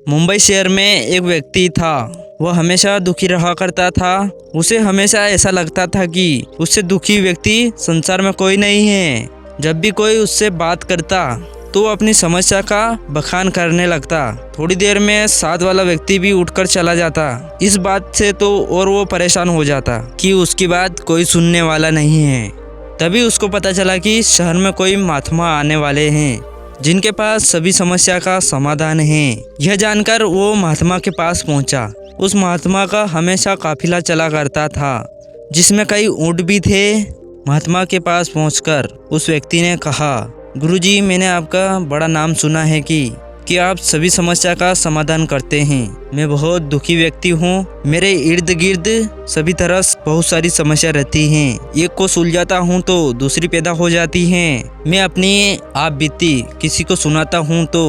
मुंबई शहर में एक व्यक्ति था। वह हमेशा दुखी रहा करता था। उसे हमेशा ऐसा लगता था कि उससे दुखी व्यक्ति संसार में कोई नहीं है। जब भी कोई उससे बात करता तो अपनी समस्या का बखान करने लगता। थोड़ी देर में साथ वाला व्यक्ति भी उठकर चला जाता। इस बात से तो और वो परेशान हो जाता कि उसकी बात कोई सुनने वाला नहीं है। तभी उसको पता चला कि शहर में कोई महात्मा आने वाले हैं जिनके पास सभी समस्या का समाधान है। यह जानकर वो महात्मा के पास पहुंचा। उस महात्मा का हमेशा काफिला चला करता था जिसमें कई ऊंट भी थे। महात्मा के पास पहुंचकर उस व्यक्ति ने कहा, गुरुजी, मैंने आपका बड़ा नाम सुना है कि आप सभी समस्या का समाधान करते हैं। मैं बहुत दुखी व्यक्ति हूँ। मेरे इर्द गिर्द सभी तरह बहुत सारी समस्या रहती हैं। एक को सुलझाता हूँ तो दूसरी पैदा हो जाती है। मैं अपनी आप बीती किसी को सुनाता हूँ तो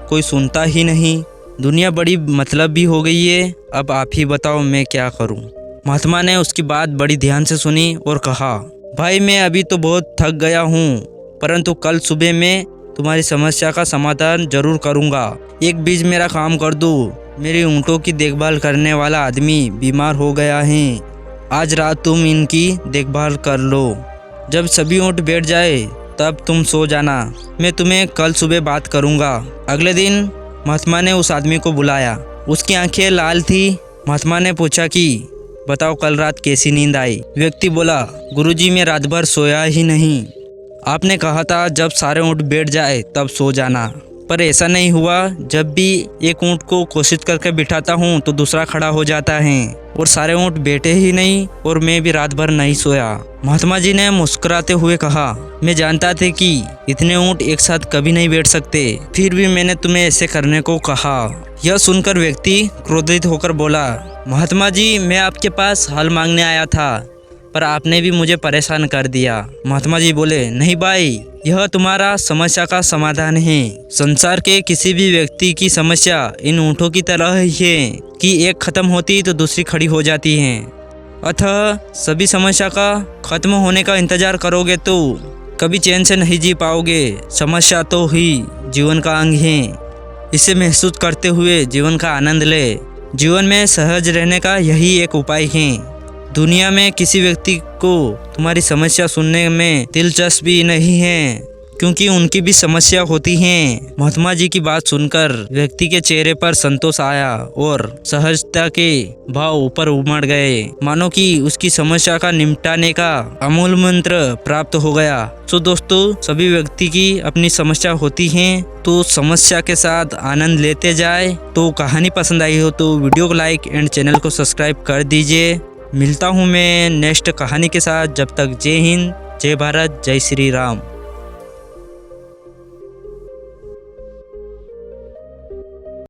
कोई सुनता ही नहीं। दुनिया बड़ी मतलब भी हो गई है। अब आप ही बताओ मैं क्या करूँ। महात्मा ने उसकी बात बड़ी ध्यान से सुनी और कहा, भाई मैं अभी तो बहुत थक गया हूँ, परंतु कल सुबह मैं तुम्हारी समस्या का समाधान जरूर करूँगा। एक बीज मेरा काम कर दो। मेरी ऊँटों की देखभाल करने वाला आदमी बीमार हो गया है। आज रात तुम इनकी देखभाल कर लो। जब सभी ऊँट बैठ जाए तब तुम सो जाना। मैं तुम्हें कल सुबह बात करूँगा। अगले दिन महात्मा ने उस आदमी को बुलाया। उसकी आंखें लाल थी। महात्मा ने पूछा कि बताओ कल रात कैसी नींद आई। व्यक्ति बोला, गुरुजी मैं रात भर सोया ही नहीं। आपने कहा था जब सारे ऊँट बैठ जाए तब सो जाना, पर ऐसा नहीं हुआ। जब भी एक ऊँट को कोशिश करके बिठाता हूँ तो दूसरा खड़ा हो जाता है और सारे ऊँट बैठे ही नहीं और मैं भी रात भर नहीं सोया। महात्मा जी ने मुस्कुराते हुए कहा, मैं जानता था कि इतने ऊँट एक साथ कभी नहीं बैठ सकते, फिर भी मैंने तुम्हें ऐसे करने को कहा। यह सुनकर व्यक्ति क्रोधित होकर बोला, महात्मा जी मैं आपके पास हल मांगने आया था, पर आपने भी मुझे परेशान कर दिया। महात्मा जी बोले, नहीं भाई, यह तुम्हारा समस्या का समाधान है। संसार के किसी भी व्यक्ति की समस्या इन ऊँटों की तरह ही है कि एक खत्म होती तो दूसरी खड़ी हो जाती है। अतः सभी समस्या का खत्म होने का इंतजार करोगे तो कभी चैन से नहीं जी पाओगे। समस्या तो ही जीवन का अंग है। इसे महसूस करते हुए जीवन का आनंद ले। जीवन में सहज रहने का यही एक उपाय है। दुनिया में किसी व्यक्ति को तुम्हारी समस्या सुनने में दिलचस्पी नहीं है, क्योंकि उनकी भी समस्या होती है। महात्मा जी की बात सुनकर व्यक्ति के चेहरे पर संतोष आया और सहजता के भाव ऊपर उमड़ गए, मानो कि उसकी समस्या का निपटाने का अमूल मंत्र प्राप्त हो गया। तो दोस्तों, सभी व्यक्ति की अपनी समस्या होती है, तो समस्या के साथ आनंद लेते जाए। तो कहानी पसंद आई हो तो वीडियो को लाइक एंड चैनल को सब्सक्राइब कर दीजिए। मिलता हूँ मैं नेक्स्ट कहानी के साथ। जब तक जय हिंद, जय भारत, जय श्री राम।